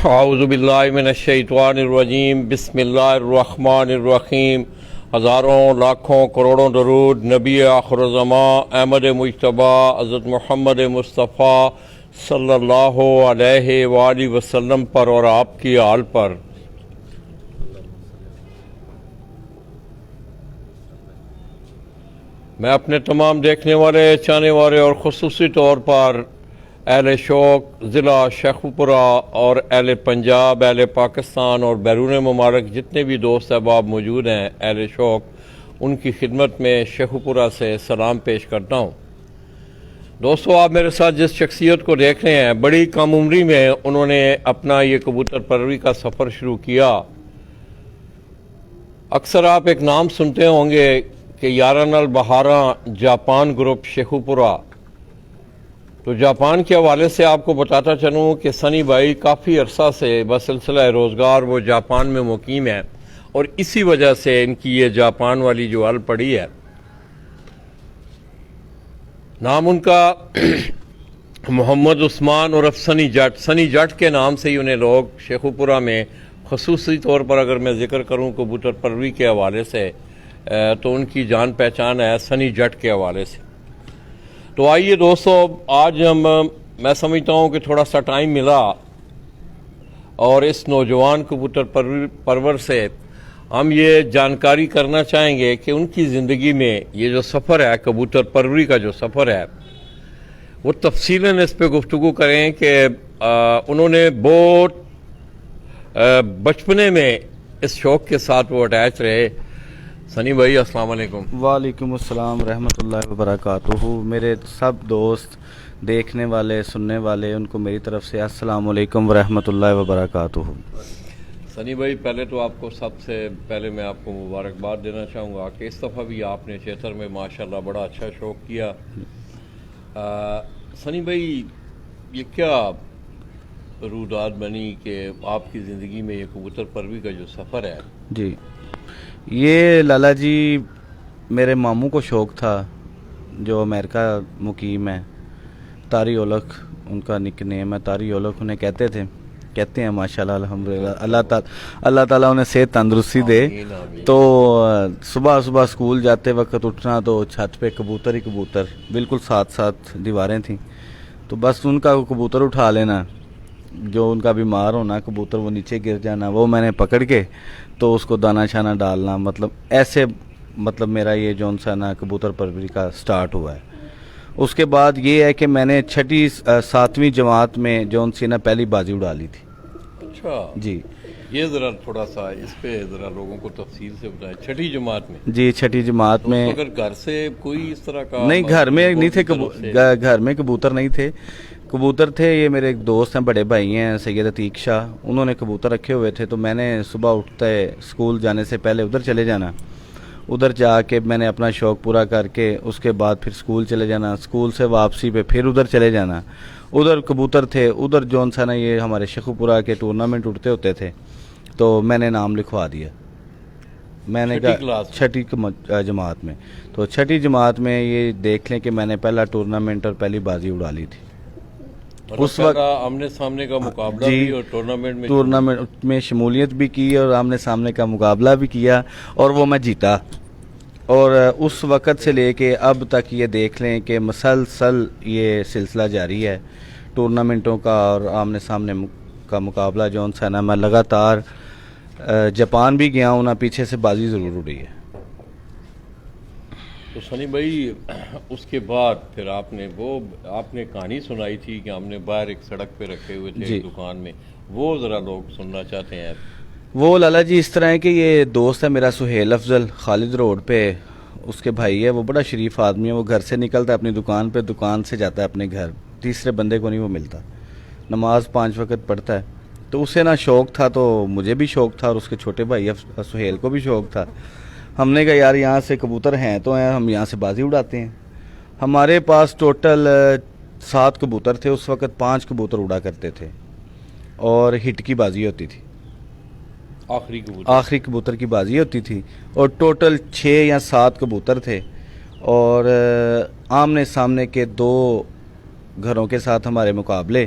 اعوذ باللہ من الشیطان الرجیم بسم اللہ الرحمن الرحیم۔ ہزاروں لاکھوں کروڑوں درود نبی آخر الزمان احمد مجتبیٰ حضرت محمد مصطفیٰ صلی اللہ علیہ وآلہ وسلم پر اور آپ کی آل پر۔ میں اپنے تمام دیکھنے والے، چاہنے والے اور خصوصی طور پر اہل شوق ضلع شیخوپورہ اور اہل پنجاب، اہل پاکستان اور بیرون ممالک جتنے بھی دوست احباب موجود ہیں اہل شوق، ان کی خدمت میں شیخوپورہ سے سلام پیش کرتا ہوں۔ دوستو، آپ میرے ساتھ جس شخصیت کو دیکھ رہے ہیں، بڑی کم عمری میں انہوں نے اپنا یہ کبوتر پروری کا سفر شروع کیا۔ اکثر آپ ایک نام سنتے ہوں گے کہ یاران البہاراں جاپان گروپ شیخوپورہ۔ تو جاپان کے حوالے سے آپ کو بتاتا چلوں کہ سنی بھائی کافی عرصہ سے بسلسلہ روزگار وہ جاپان میں مقیم ہے، اور اسی وجہ سے ان کی یہ جاپان والی جو حل پڑی ہے۔ نام ان کا محمد عثمان عرف سنی جٹ کے نام سے ہی انہیں لوگ شیخوپورہ میں خصوصی طور پر اگر میں ذکر کروں کبوتر پروری کے حوالے سے تو ان کی جان پہچان ہے سنی جٹ کے حوالے سے۔ تو آئیے دوستو، آج میں سمجھتا ہوں کہ تھوڑا سا ٹائم ملا اور اس نوجوان کبوتر پرور سے ہم یہ جانکاری کرنا چاہیں گے کہ ان کی زندگی میں یہ جو سفر ہے کبوتر پروری کا جو سفر ہے وہ تفصیلاً اس پہ گفتگو کریں کہ انہوں نے بہت بچپنے میں اس شوق کے ساتھ وہ اٹیچ رہے۔ سنی بھائی السلام علیکم۔ وعلیکم السلام رحمۃ اللہ وبرکاتہ۔ میرے سب دوست دیکھنے والے سننے والے ان کو میری طرف سے السلام علیکم ورحمۃ اللہ وبرکاتہ۔ سنی بھائی، پہلے تو آپ کو سب سے پہلے میں آپ کو مبارکباد دینا چاہوں گا کہ اس دفعہ بھی آپ نے چیتر میں ماشاءاللہ بڑا اچھا شوق کیا۔ سنی بھائی، یہ کیا روداد بنی کہ آپ کی زندگی میں یہ کبوتر پروری کا جو سفر ہے؟ جی، یہ لالا جی میرے ماموں کو شوق تھا جو امریکہ مقیم ہے، تاری اولکھ ان کا نک نیم ہے، تاری اولکھ انہیں کہتے ہیں ماشاءاللہ الحمدللہ۔ اللہ تعالیٰ انہیں صحت تندرستی دے۔ تو صبح اسکول جاتے وقت اٹھنا تو چھت پہ کبوتر ہی کبوتر، بالکل ساتھ دیواریں تھیں، تو بس ان کا کبوتر اٹھا لینا، جو ان کا بیمار ہونا کبوتر وہ نیچے گر جانا، وہ میں نے پکڑ کے تو اس کو دانہ شانہ ڈالنا، ایسے میرا یہ جون سا نا کبوتر پروری کا سٹارٹ ہوا ہے۔ اس کے بعد یہ ہے کہ میں نے 6 7ویں جماعت میں جون سی نا پہلی بازی اڑا لی تھی۔ اچھا جی، یہ ذرا تھوڑا سا اس پہ ذرا لوگوں کو تفصیل سے بتائیں۔ 6ٹھی جماعت میں؟ جی، 6ٹھی جماعت میں۔ اگر گھر سے کوئی اس طرح کا نہیں، گھر میں نہیں تھے، گھر میں کبوتر نہیں تھے، کبوتر تھے یہ میرے ایک دوست ہیں، بڑے بھائی ہیں سید عتیق شاہ، انہوں نے کبوتر رکھے ہوئے تھے، تو میں نے صبح اٹھتے اسکول جانے سے پہلے ادھر چلے جانا، ادھر جا کے میں نے اپنا شوق پورا کر کے اس کے بعد پھر اسکول چلے جانا، اسکول سے واپسی پہ پھر ادھر چلے جانا، ادھر کبوتر تھے، ادھر جون سا نا یہ ہمارے شیخوپورہ کے ٹورنامنٹ اٹھتے ہوتے تھے، تو میں نے نام لکھوا دیا۔ میں نے کہا 6ٹھی جماعت میں، تو 6ٹھی جماعت میں یہ دیکھ لیں کہ میں نے پہلا ٹورنامنٹ اور پہلی بازی اڑا لی تھی۔ اس وقت آمنے سامنے کا مقابلہ بھی اور ٹورنامنٹ میں شمولیت بھی کی اور آمنے سامنے کا مقابلہ بھی کیا، اور وہ میں جیتا۔ اور اس وقت سے لے کے اب تک یہ دیکھ لیں کہ مسلسل یہ سلسلہ جاری ہے ٹورنامنٹوں کا اور آمنے سامنے کا مقابلہ جون سا نا میں لگاتار جاپان بھی گیا ہوں نا، پیچھے سے بازی ضرور اڑی ہے۔ تو سنی بھائی، اس کے بعد پھر آپ نے کہانی سنائی تھی کہ ہم نے باہر ایک سڑک پہ رکھے ہوئے تھے ایک دکان میں، وہ ذرا لوگ سننا چاہتے ہیں۔ وہ لالا جی اس طرح ہے کہ یہ دوست ہے میرا سہیل افضل، خالد روڈ پہ اس کے بھائی ہے، وہ بڑا شریف آدمی ہے، وہ گھر سے نکلتا ہے اپنی دکان پہ، دکان سے جاتا ہے اپنے گھر، تیسرے بندے کو نہیں وہ ملتا، نماز 5 وقت پڑھتا ہے۔ تو اسے نا شوق تھا، تو مجھے بھی شوق تھا اور اس کے چھوٹے بھائی سہیل کو بھی شوق تھا۔ ہم نے کہا یار یہاں سے کبوتر ہیں تو ہیں، ہم یہاں سے بازی اڑاتے ہیں۔ ہمارے پاس ٹوٹل 7 کبوتر تھے اس وقت، 5 کبوتر اڑا کرتے تھے اور ہٹ کی بازی ہوتی تھی، آخری کبوتر کی بازی ہوتی تھی، اور ٹوٹل 6 یا 7 کبوتر تھے، اور آمنے سامنے کے 2 گھروں کے ساتھ ہمارے مقابلے،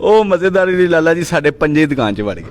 ਉਹ ਮਜ਼ੇਦਾਰੀ ਦੀ ਲਾਲਾ ਜੀ ਸਾਡੇ 5 ਦੁਕਾਨ 'ਚ ਵੜ ਗਏ,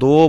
2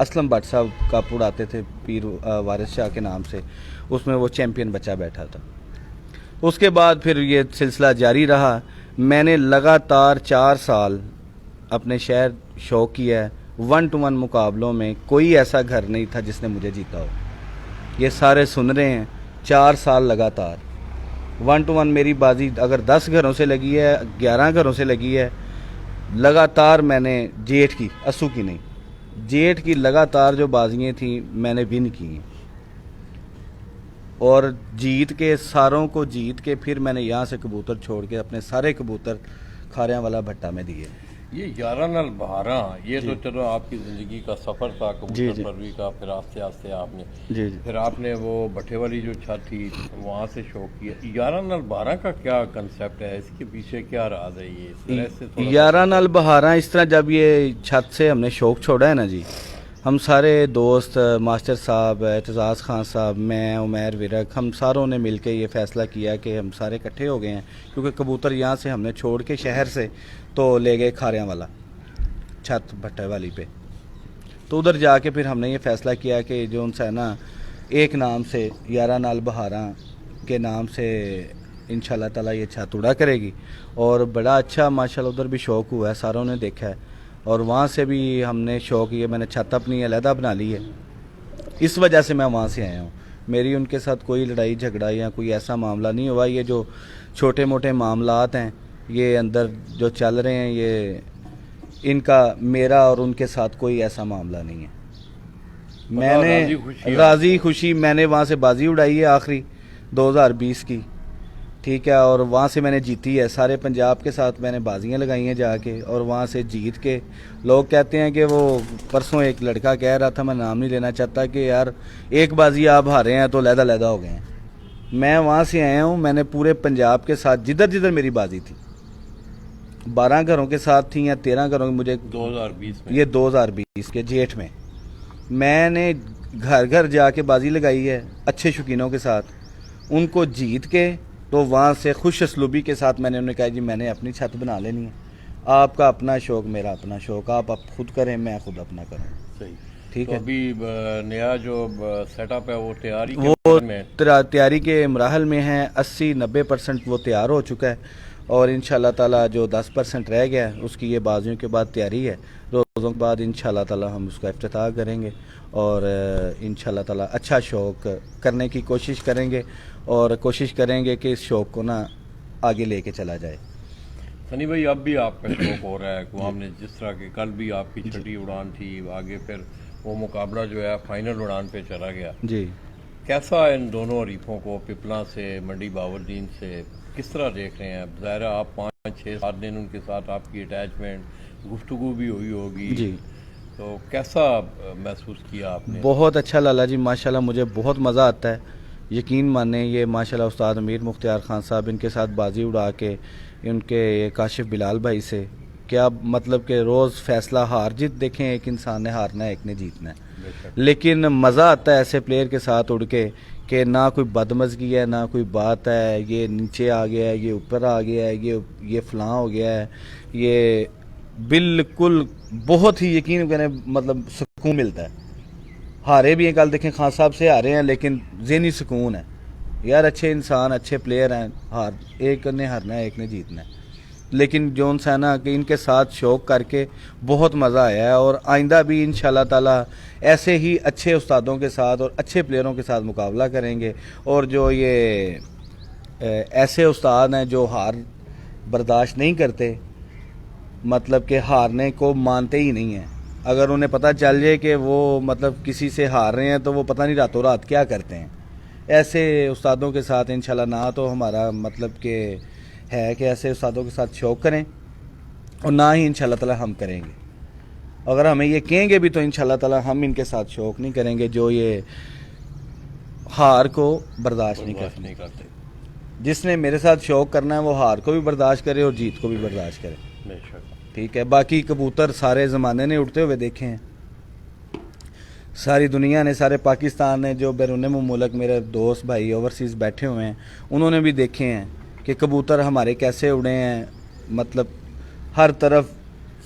اسلم بٹ صاحب کپ اڑاتے تھے پیر وارث شاہ کے نام سے، اس میں وہ چیمپئن بچہ بیٹھا تھا۔ اس کے بعد پھر یہ سلسلہ جاری رہا، میں نے لگاتار 4 سال اپنے شہر شو کیا ہے۔ 1 to 1 مقابلوں میں کوئی ایسا گھر نہیں تھا جس نے مجھے جیتا ہو، یہ سارے سن رہے ہیں۔ 4 سال لگاتار 1 to 1 میری بازی اگر 10 گھروں سے لگی ہے، 11 گھروں سے لگی ہے، لگاتار میں نے جیٹھ کی، اسو کی نہیں، جیٹھ کی لگاتار جو بازیاں تھیں میں نے ون کی ہیں، اور جیت کے ساروں کو جیت کے پھر میں نے یہاں سے کبوتر چھوڑ کے اپنے سارے کبوتر کھاریاں والا بھٹا میں دیے۔ یہ 11 نل 12 یہ تو چلو آپ کی زندگی کا سفر تھا کبوتر پروی کا، پھر آہستہ آہستہ آپ نے پھر آپ نے وہ بٹھے والی جو چھت تھی وہاں سے شوق کیا۔ 11 نل 12 کا کیا کنسیپٹ ہے، اس کے پیچھے کیا راز ہے؟ یہ اس طرح سے 11 نل 12 اس طرح جب یہ چھت سے ہم نے شوق چھوڑا ہے نا جی، ہم سارے دوست، ماسٹر صاحب، اعتزاز خان صاحب، میں، عمیر ورک، ہم ساروں نے مل کے یہ فیصلہ کیا کہ ہم سارے اکٹھے ہو گئے ہیں، کیونکہ کبوتر یہاں سے ہم نے چھوڑ کے شہر سے تو لے گئے کھاریاں والا چھت بھٹے والی پہ، تو ادھر جا کے پھر ہم نے یہ فیصلہ کیا کہ جو ان سے ہے نا ایک نام سے 11 نال 12 کے نام سے انشاءاللہ تعالی یہ چھت اڑا کرے گی، اور بڑا اچھا ماشاءاللہ ادھر بھی شوق ہوا ہے، ساروں نے دیکھا ہے، اور وہاں سے بھی ہم نے شوق یہ میں نے چھت اپنی علیحدہ بنا لی ہے، اس وجہ سے میں وہاں سے آیا ہوں۔ میری ان کے ساتھ کوئی لڑائی جھگڑا یا کوئی ایسا معاملہ نہیں ہوا، یہ جو چھوٹے موٹے معاملات ہیں یہ اندر جو چل رہے ہیں یہ ان کا میرا اور ان کے ساتھ کوئی ایسا معاملہ نہیں ہے۔ میں نے راضی خوشی میں نے وہاں سے بازی اڑائی ہے آخری 2020 کی، ٹھیک ہے، اور وہاں سے میں نے جیتی ہے، سارے پنجاب کے ساتھ میں نے بازیاں لگائی ہیں جا کے، اور وہاں سے جیت کے لوگ کہتے ہیں کہ وہ پرسوں ایک لڑکا کہہ رہا تھا، میں نام نہیں لینا چاہتا، کہ یار ایک بازی آپ ہارے ہیں تو علیحدہ علیحدہ ہو گئے ہیں۔ میں وہاں سے آیا ہوں، میں نے پورے پنجاب کے ساتھ جدھر جدھر میری بازی تھی 12 گھروں کے ساتھ تھی یا 13 گھروں مجھے 2020 میں، یہ 2020 کے جیٹھ میں نے گھر گھر جا کے بازی لگائی ہے اچھے شوقینوں کے ساتھ، ان کو جیت کے تو وہاں سے خوش اسلوبی کے ساتھ میں نے انہیں کہا جی میں نے اپنی چھت بنا لینی ہے، آپ کا اپنا شوق میرا اپنا شوق، آپ خود کریں میں خود اپنا کروں، صحیح ٹھیک تو ہے۔ ابھی نیا جو سیٹ اپ ہے وہ تیاری کے وہ مرحلے میں تیاری کے مراحل میں ہیں، 80-90% وہ تیار ہو چکا ہے، اور انشاءاللہ تعالی جو 10% رہ گیا ہے اس کی یہ بازیوں کے بعد تیاری ہے، روزوں کے بعد انشاءاللہ تعالی ہم اس کا افتتاح کریں گے، اور انشاءاللہ تعالی اچھا شوق کرنے کی کوشش کریں گے، اور کوشش کریں گے کہ اس شوق کو نا آگے لے کے چلا جائے۔ سنی بھائی اب بھی آپ کا شوق ہو رہا ہے کہ ہم نے جس طرح کہ کل بھی آپ کی چھٹی اڑان تھی، آگے پھر وہ مقابلہ جو ہے فائنل اڑان پہ چلا گیا، جی کیسا ان دونوں حریفوں کو پپلا سے منڈی باوردین سے کس طرح دیکھ رہے ہیں؟ ظاہر ہے آپ 5-6-7 دن ان کے ساتھ آپ کی اٹیچمنٹ گفتگو بھی ہوئی ہوگی، جی تو کیسا محسوس کیا آپ نے؟ بہت اچھا لالا جی، ماشاءاللہ مجھے بہت مزہ آتا ہے، یقین مانیں یہ ماشاءاللہ استاد امیر مختار خان صاحب ان کے ساتھ بازی اڑا کے، ان کے کاشف بلال بھائی سے کیا مطلب کہ روز فیصلہ ہار جیت دیکھیں، ایک انسان نے ہارنا ہے ایک نے جیتنا ہے، لیکن مزہ آتا ہے ایسے پلیئر کے ساتھ اڑ کے کہ نہ کوئی بدمزگی ہے نہ کوئی بات ہے، یہ نیچے آ گیا ہے، یہ اوپر آ گیا ہے، یہ فلاں ہو گیا ہے، یہ بالکل بہت ہی یقین کریں مطلب سکون ملتا ہے۔ ہارے بھی ہیں، کل دیکھیں خان صاحب سے ہارے ہیں لیکن ذہنی سکون ہے، یار اچھے انسان اچھے پلیئر ہیں، ایک نے ہارنا ہے ایک نے جیتنا ہے، لیکن جون سینا کہ ان کے ساتھ شوق کر کے بہت مزہ آیا ہے، اور آئندہ بھی انشاءاللہ تعالی ایسے ہی اچھے استادوں کے ساتھ اور اچھے پلیئروں کے ساتھ مقابلہ کریں گے، اور جو یہ ایسے استاد ہیں جو ہار برداشت نہیں کرتے، مطلب کہ ہارنے کو مانتے ہی نہیں ہیں، اگر انہیں پتہ چل جائے کہ وہ مطلب کسی سے ہار رہے ہیں تو وہ پتہ نہیں راتوں رات کیا کرتے ہیں، ایسے استادوں کے ساتھ انشاءاللہ نہ تو ہمارا مطلب کہ ہے کہ ایسے استادوں کے ساتھ شوق کریں، اور نہ ہی انشاءاللہ تعالی ہم کریں گے، اگر ہمیں یہ کہیں گے بھی تو انشاءاللہ تعالی ہم ان کے ساتھ شوق نہیں کریں گے جو یہ ہار کو برداشت نہیں کرتے۔ جس نے میرے ساتھ شوق کرنا ہے وہ ہار کو بھی برداشت کرے اور جیت کو بھی برداشت کرے، بے شک۔ ٹھیک ہے۔ باقی کبوتر سارے زمانے نے اڑتے ہوئے دیکھے ہیں، ساری دنیا نے، سارے پاکستان نے، جو بیرون ملک میرے دوست بھائی اوورسیز بیٹھے ہوئے ہیں انہوں نے بھی دیکھے ہیں کہ کبوتر ہمارے کیسے اڑے ہیں، مطلب ہر طرف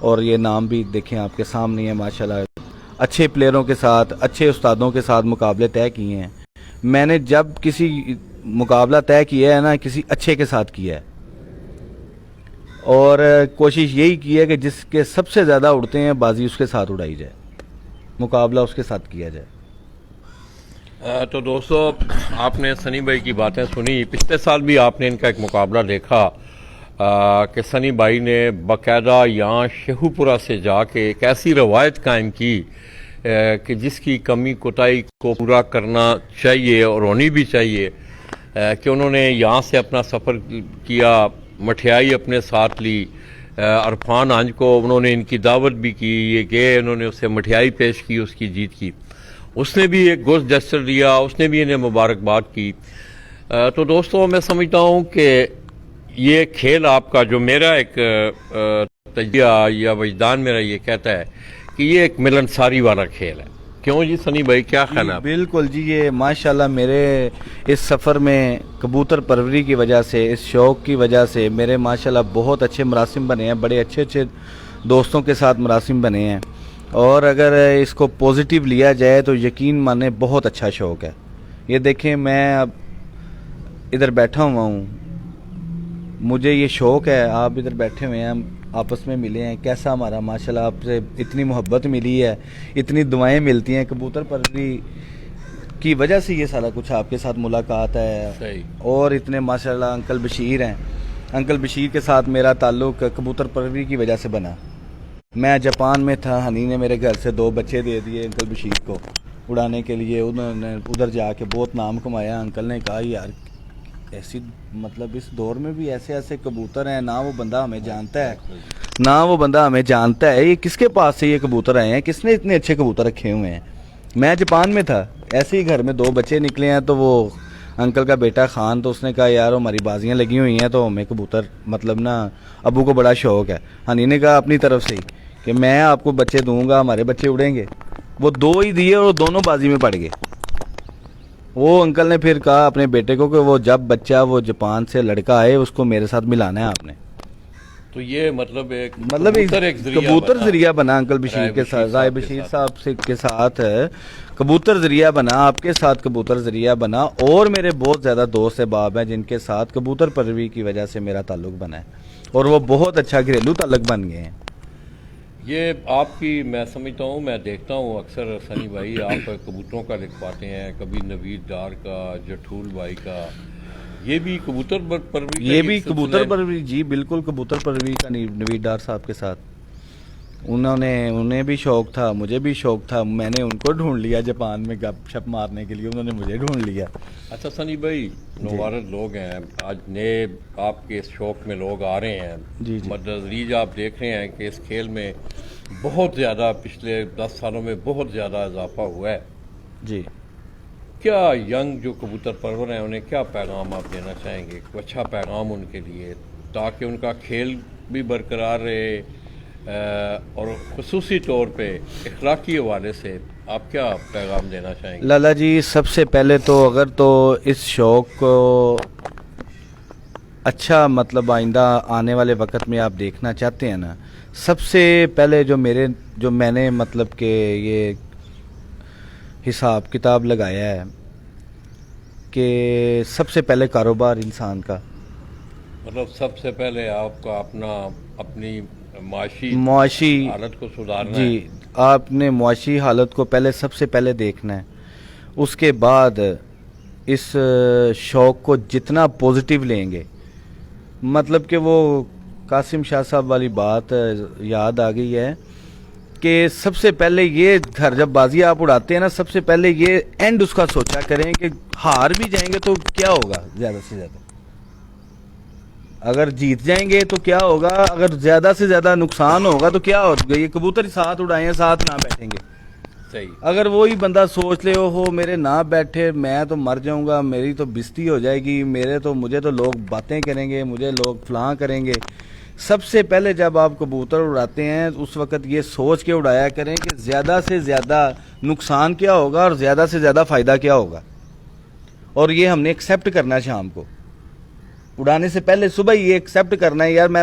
اور یہ نام بھی دیکھیں آپ کے سامنے ہے ماشاءاللہ. اچھے پلیئروں کے ساتھ اچھے استادوں کے ساتھ مقابلے طے کیے ہیں. میں نے جب کسی مقابلہ طے کیا ہے نا کسی اچھے کے ساتھ کیا ہے, اور کوشش یہی کی ہے کہ جس کے سب سے زیادہ اڑتے ہیں بازی اس کے ساتھ اڑائی جائے, مقابلہ اس کے ساتھ کیا جائے. تو دوستو آپ نے سنی بھائی کی باتیں سنی. پچھلے سال بھی آپ نے ان کا ایک مقابلہ دیکھا کہ سنی بھائی نے باقاعدہ یہاں شیخو پورہ سے جا کے ایک ایسی روایت قائم کی کہ جس کی کمی کوتاہی کو پورا کرنا چاہیے اور ہونی بھی چاہیے, کہ انہوں نے یہاں سے اپنا سفر کیا, مٹھیائی اپنے ساتھ لی. عرفان آنج کو انہوں نے ان کی دعوت بھی کی, یہ گئے, انہوں نے اسے مٹھیائی پیش کی اس کی جیت کی. اس نے بھی ایک گوشت جسٹر دیا, اس نے بھی انہیں مبارکباد کی. تو دوستوں میں سمجھتا ہوں کہ یہ کھیل آپ کا جو میرا ایک تجزیہ یا وجدان میرا یہ کہتا ہے کہ یہ ایک ملنساری والا کھیل ہے. کیوں جی سنی بھائی, کیا خیال ہے آپ؟ بالکل جی, یہ ماشاءاللہ میرے اس سفر میں کبوتر پروری کی وجہ سے, اس شوق کی وجہ سے میرے ماشاءاللہ بہت اچھے مراسم بنے ہیں, بڑے اچھے اچھے دوستوں کے ساتھ مراسم بنے ہیں. اور اگر اس کو پوزیٹیو لیا جائے تو یقین مانے بہت اچھا شوق ہے. یہ دیکھیں میں اب ادھر بیٹھا ہوا ہوں, مجھے یہ شوق ہے, آپ ادھر بیٹھے ہوئے ہیں, ہم آپس میں ملے ہیں, کیسا ہمارا ماشاءاللہ آپ سے اتنی محبت ملی ہے, اتنی دعائیں ملتی ہیں. کبوتر پروری کی وجہ سے یہ سارا کچھ آپ کے ساتھ ملاقات ہے. صحیح. اور اتنے ماشاءاللہ انکل بشیر ہیں, انکل بشیر کے ساتھ میرا تعلق کبوتر پروری کی وجہ سے بنا. میں جاپان میں تھا, ہنی نے میرے گھر سے 2 بچے دے دیے انکل بشیر کو اڑانے کے لیے. انہوں نے ادھر جا کے بہت نام کمایا. انکل نے کہا یار ایسی مطلب اس دور میں بھی ایسے ایسے کبوتر ہیں, نہ وہ بندہ ہمیں جانتا ہے, نہ وہ بندہ ہمیں جانتا ہے, یہ کس کے پاس سے یہ کبوتر آئے ہیں, کس نے اتنے اچھے کبوتر رکھے ہوئے ہیں. میں جاپان میں تھا, ایسے ہی گھر میں 2 بچے نکلے ہیں, تو وہ انکل کا بیٹا خان, تو اس نے کہا یار ہماری بازیاں لگی ہوئی ہیں تو ہمیں کبوتر مطلب نا ابو کو بڑا شوق ہے. ہنی نے کہا اپنی طرف سے ہی کہ میں آپ کو بچے دوں گا, ہمارے بچے اڑیں گے. وہ 2 ہی دیے اور دونوں بازی میں پڑ گئے. وہ انکل نے پھر کہا اپنے بیٹے کو کہ وہ جب بچہ وہ جاپان سے لڑکا آئے اس کو میرے ساتھ ملانا ہے آپ نے. تو یہ مطلب ایک کبوتر ذریعہ بنا انکل بشیر کے ساتھ, رائے بشیر صاحب سے کے ساتھ کبوتر ذریعہ بنا, آپ کے ساتھ کبوتر ذریعہ بنا. اور میرے بہت زیادہ دوست احباب ہیں جن کے ساتھ کبوتر پروری کی وجہ سے میرا تعلق بنا ہے, اور وہ بہت اچھا گھریلو تعلق بن گئے ہیں. یہ آپ کی میں سمجھتا ہوں, میں دیکھتا ہوں اکثر سنی بھائی آپ کبوتروں کا لکھواتے ہیں, کبھی نوید ڈار کا, جٹھول بھائی کا, یہ بھی کبوتر پروری, یہ بھی کبوتر پروری, جی بالکل کبوتر پروری کا نوید ڈار صاحب کے ساتھ. انہیں بھی شوق تھا, مجھے بھی شوق تھا. میں نے ان کو ڈھونڈ لیا جاپان میں گپ شپ مارنے کے لیے, انہوں نے مجھے ڈھونڈ لیا. اچھا سنی بھائی, نوارد لوگ ہیں آج نئے آپ کے اس شوق میں لوگ آ رہے ہیں. جی مدرج آپ دیکھ رہے ہیں کہ اس کھیل میں بہت زیادہ پچھلے 10 سالوں میں بہت زیادہ اضافہ ہوا ہے. جی کیا ینگ جو کبوتر پرور ہیں انہیں کیا پیغام آپ دینا چاہیں گے, کوئی اچھا پیغام ان کے لیے, تاکہ ان کا کھیل بھی برقرار رہے, اور خصوصی طور پہ اخلاقی حوالے سے آپ کیا پیغام دینا چاہیں گے؟ لالا جی سب سے پہلے تو اگر تو اس شوق کو اچھا مطلب آئندہ آنے والے وقت میں آپ دیکھنا چاہتے ہیں نا, سب سے پہلے جو میں نے مطلب کہ یہ حساب کتاب لگایا ہے کہ سب سے پہلے کاروبار انسان کا, مطلب سب سے پہلے آپ کا اپنی معاشی حالت کو سدھارنا ہے. جی آپ نے معاشی حالت کو پہلے سب سے پہلے دیکھنا ہے. اس کے بعد اس شوق کو جتنا پوزیٹیو لیں گے, مطلب کہ وہ قاسم شاہ صاحب والی بات یاد آ گئی ہے کہ سب سے پہلے یہ گھر جب بازی آپ اڑاتے ہیں نا, سب سے پہلے یہ اینڈ اس کا سوچا کریں کہ ہار بھی جائیں گے تو کیا ہوگا, زیادہ سے زیادہ اگر جیت جائیں گے تو کیا ہوگا, اگر زیادہ سے زیادہ نقصان ہوگا تو کیا ہوگا. یہ کبوتر ساتھ اڑائے ہیں, ساتھ نہ بیٹھیں گے. صحیح. اگر وہی بندہ سوچ لے ہو میرے نہ بیٹھے میں تو مر جاؤں گا, میری تو بستی ہو جائے گی, مجھے تو لوگ باتیں کریں گے, مجھے لوگ فلاں کریں گے. سب سے پہلے جب آپ کبوتر اڑاتے ہیں اس وقت یہ سوچ کے اڑایا کریں کہ زیادہ سے زیادہ نقصان کیا ہوگا اور زیادہ سے زیادہ فائدہ کیا ہوگا. اور یہ ہم نے ایکسیپٹ کرنا ہے, شام کو اڑانے سے پہلے صبح یہ ایکسیپٹ کرنا ہے, یار میں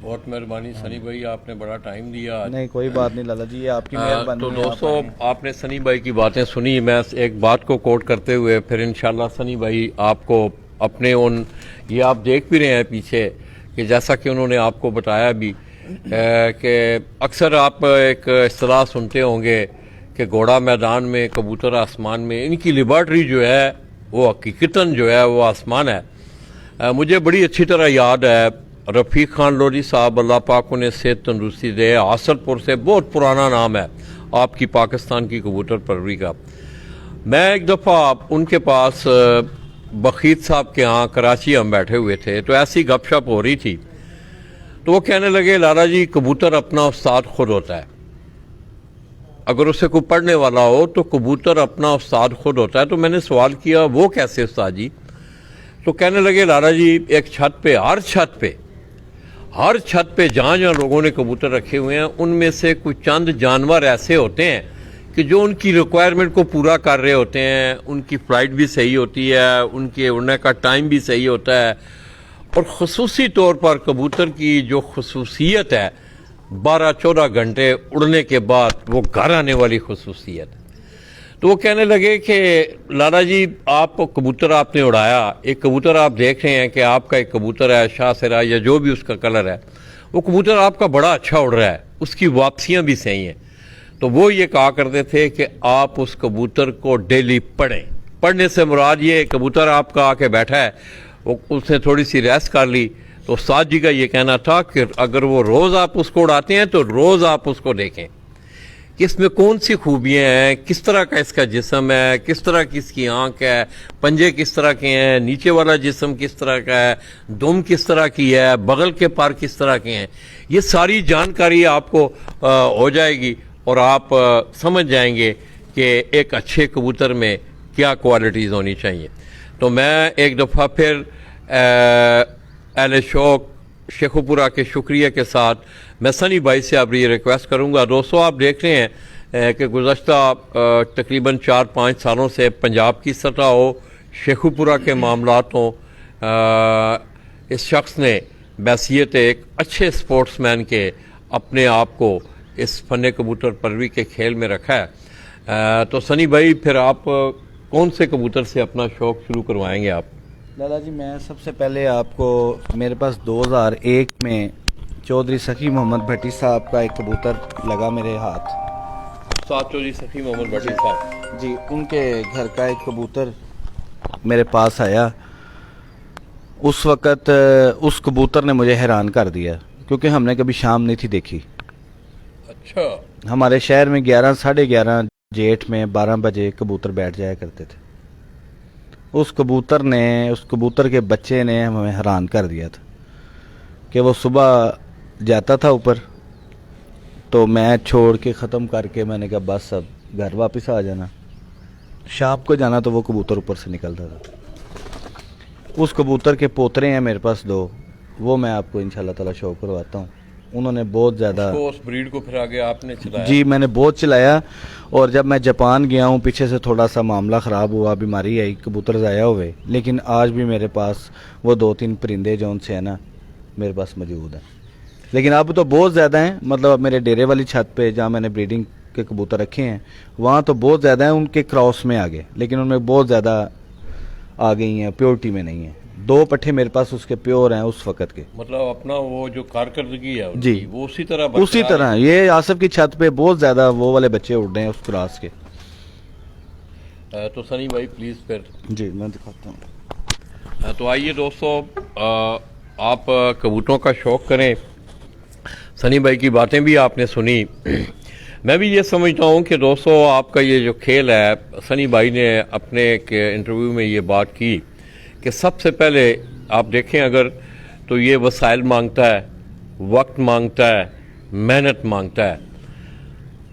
بہت مہربانی سنی بھائی, آپ نے بڑا ٹائم دیا. نہیں کوئی بات نہیں لالا جی, یہ آپ کی مہربانی. تو دوستو آپ نے سنی بھائی کی باتیں سنی. میں ایک بات کو کوٹ کرتے ہوئے پھر انشاءاللہ سنی بھائی آپ کو اپنے یہ آپ دیکھ بھی رہے ہیں پیچھے کہ جیسا کہ انہوں نے آپ کو بتایا بھی کہ اکثر آپ ایک اصطلاح سنتے ہوں گے کہ گھوڑا میدان میں کبوتر آسمان میں. ان کی لیبارٹری جو ہے وہ حقیقتاً جو ہے وہ آسمان ہے. مجھے بڑی اچھی طرح یاد ہے رفیق خان لودھی صاحب, اللہ پاک انہیں صحت تندرستی دے, آصر پور سے, بہت پرانا نام ہے آپ کی پاکستان کی کبوتر پروری کا. میں ایک دفعہ ان کے پاس بخیت صاحب کے ہاں کراچی ہم بیٹھے ہوئے تھے, تو ایسی گپ شپ ہو رہی تھی. تو وہ کہنے لگے لالا جی کبوتر اپنا استاد خود ہوتا ہے. اگر اسے کوئی پڑھنے والا ہو تو کبوتر اپنا استاد خود ہوتا ہے. تو میں نے سوال کیا وہ کیسے استاد جی؟ تو کہنے لگے لالا جی ایک چھت پہ, ہر چھت پہ جہاں لوگوں نے کبوتر رکھے ہوئے ہیں ان میں سے کچھ چند جانور ایسے ہوتے ہیں کہ جو ان کی ریکوائرمنٹ کو پورا کر رہے ہوتے ہیں. ان کی فلائٹ بھی صحیح ہوتی ہے, ان کے اڑنے کا ٹائم بھی صحیح ہوتا ہے. اور خصوصی طور پر کبوتر کی جو خصوصیت ہے 12-14 گھنٹے اڑنے کے بعد وہ گھر آنے والی خصوصیت. تو وہ کہنے لگے کہ لالا جی آپ کبوتر آپ نے اڑایا, ایک کبوتر آپ دیکھ رہے ہیں کہ آپ کا ایک کبوتر ہے شاہ سرا یا جو بھی اس کا کلر ہے, وہ کبوتر آپ کا بڑا اچھا اڑ رہا ہے, اس کی واپسیاں بھی صحیح ہیں. تو وہ یہ کہا کرتے تھے کہ آپ اس کبوتر کو ڈیلی پڑھیں. پڑھنے سے مراد یہ کبوتر آپ کا آ کے بیٹھا ہے, اس نے تھوڑی سی ریسٹ کر لی, تو استاد جی کا یہ کہنا تھا کہ اگر وہ روز آپ اس کو اڑاتے ہیں تو روز آپ اس کو دیکھیں کہ اس میں کون سی خوبیاں ہیں, کس طرح کا اس کا جسم ہے, کس طرح کی اس کی آنکھ ہے, پنجے کس طرح کے ہیں, نیچے والا جسم کس طرح کا ہے, دم کس طرح کی ہے, بغل کے پار کس طرح کے ہیں. یہ ساری جانکاری آپ کو ہو جائے گی اور آپ سمجھ جائیں گے کہ ایک اچھے کبوتر میں کیا کوالٹیز ہونی چاہیے. تو میں ایک دفعہ پھر اہل شوق شیخو پورہ کے شکریہ کے ساتھ میں سنی بھائی سے اب یہ ریکویسٹ کروں گا. دوستو آپ دیکھ رہے ہیں کہ گزشتہ تقریباً 4-5 سالوں سے پنجاب کی سطح ہو, شیخو پورہ کے معاملات ہوں, اس شخص نے بحیثیت ایک اچھے سپورٹس مین کے اپنے آپ کو اس فن کبوتر پروری کے کھیل میں رکھا ہے. تو سنی بھائی پھر آپ کون سے کبوتر سے اپنا شوق شروع کروائیں گے آپ؟ لالا جی میں سب سے پہلے آپ کو, میرے پاس 2001 میں چودھری سخی محمد بھٹی صاحب کا ایک کبوتر لگا میرے ہاتھ. چودھری سخی محمد بھٹی صاحب جی, ان کے گھر کا ایک کبوتر میرے پاس آیا. اس وقت اس کبوتر نے مجھے حیران کر دیا کیونکہ ہم نے کبھی شام نہیں تھی دیکھی. اچھا. ہمارے شہر میں 11-11:30 جیٹھ میں 12 بجے کبوتر بیٹھ جایا کرتے تھے. اس کبوتر کے بچے نے ہمیں حیران کر دیا تھا کہ وہ صبح جاتا تھا اوپر, تو میں چھوڑ کے ختم کر کے میں نے کہا بس اب گھر واپس آ جانا. شام کو جانا تو وہ کبوتر اوپر سے نکلتا تھا. اس کبوتر کے پوترے ہیں میرے پاس 2, وہ میں آپ کو انشاءاللہ تعالی شو کرواتا ہوں. انہوں نے بہت زیادہ اس بریڈ کو پھر آگے آپ نے چلایا؟ جی میں نے بہت چلایا, اور جب میں جاپان گیا ہوں پیچھے سے تھوڑا سا معاملہ خراب ہوا, بیماری آئی, کبوتر ضائع ہوئے, لیکن آج بھی میرے پاس وہ 2-3 پرندے جو ان سے ہیں نا میرے پاس موجود ہیں. لیکن اب تو بہت زیادہ ہیں, مطلب اب میرے ڈیرے والی چھت پہ جہاں میں نے بریڈنگ کے کبوتر رکھے ہیں وہاں تو بہت زیادہ ہیں, ان کے کراس میں آگے, لیکن ان میں بہت زیادہ آ گئی ہیں, پیورٹی میں نہیں ہیں. 2 پٹھے میرے پاس اس کے پیور ہیں اس وقت کے. مطلب اپنا وہ جو کارکردگی ہے جی وہ اسی طرح یہ آصف کی چھت پہ بہت زیادہ وہ والے بچے اڑ رہے ہیں اس کراس کے. تو سنی بھائی پلیز پھر. جی میں دکھاتا ہوں. تو آئیے دوستو آپ کبوتروں کا شوق کریں. سنی بھائی کی باتیں بھی آپ نے سنی. میں بھی یہ سمجھتا ہوں کہ دوستو آپ کا یہ جو کھیل ہے, سنی بھائی نے اپنے ایک انٹرویو میں یہ بات کی کہ سب سے پہلے آپ دیکھیں اگر تو یہ وسائل مانگتا ہے, وقت مانگتا ہے, محنت مانگتا ہے.